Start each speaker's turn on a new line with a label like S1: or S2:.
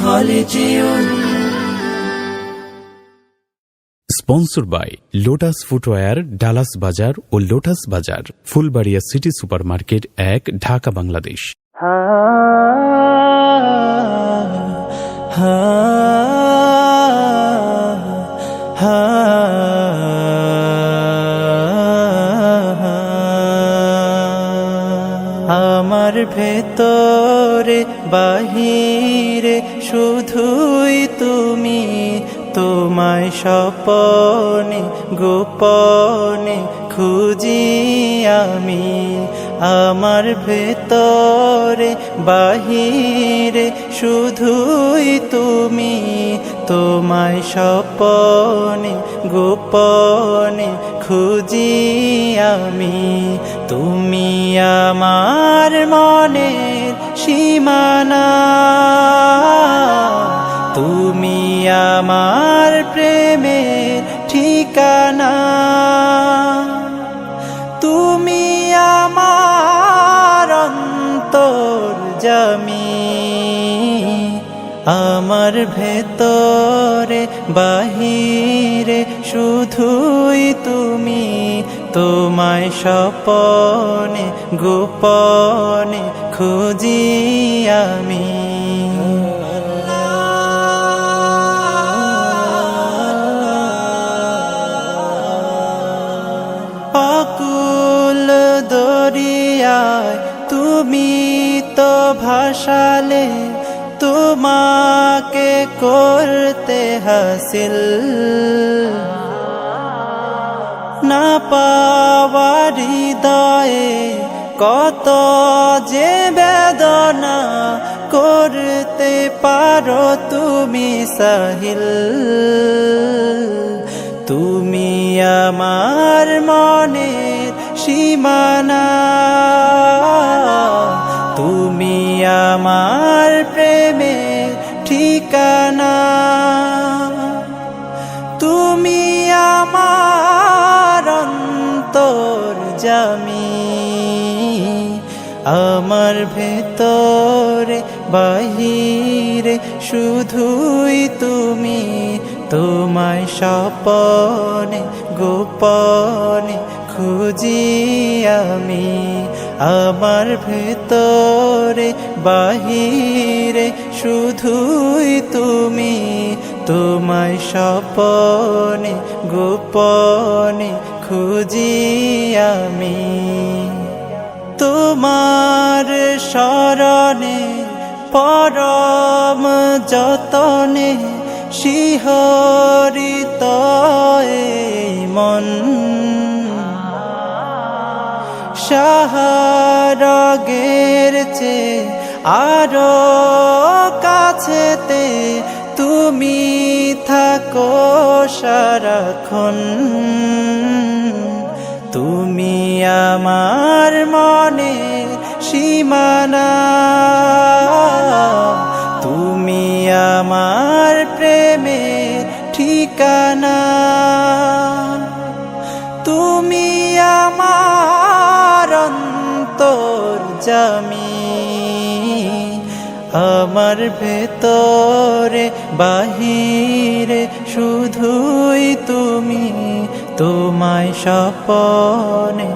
S1: হলে যেও।
S2: Sponsor by lotus footwear, Dallas Bazar ও lotus Bazar, Phulbaria city supermarket 1, Dhaka, Bangladesh.
S3: আমার ভেতরে বাহিরে শুধুই তুমি, তোমায় স্বপনে গোপনে খুঁজি আমি। আমার ভেতরে বাহিরে শুধুই তুমি, তোমায় স্বপনে গোপনে খুঁজি আমি। তুমি আমার মনের সীমানা, তুমি আমার প্রেমের ঠিকানা, তুমি আমার অন্তর্যামী। আমার ভেতরে বাহিরে শুধুই তুমি, তোমায় স্বপনে গোপনে খুঁজি আমি। অকুল দরিয়ায় তুমি তো ভাসালে, তোমাকে করতে হাসিল। না পাওয়ার হৃদয়ে কত যে বেদনা, করতে পারো তুমি সাহিল। তুমি আমার মনের সীমানা, তুমি আমার প্রেমের ঠিকানা, তুমি আমার অন্তর্যামী। আমার ভেতরে বাহিরে শুধুই তুমি, তোমায় স্বপনে গোপনে খুঁজি আমি। আমার ভেতরে বাহিরে শুধুই তুমি, তোমায় স্বপনে গোপনে খুঁজি আমি। তোমার শরণে পরম যতনে শিহরিত এই মন, শাহরগের চেয়ে আরো কাছেতে তুমি থাকো সারাক্ষণ। তুমি আমার মনের সীমানা, তুমি আমার প্রেমের ঠিকানা, তুমি আমার অন্তর্যামী। আমার ভেতরে বাহিরে শুধুই তুমি, তোমায় স্বপনে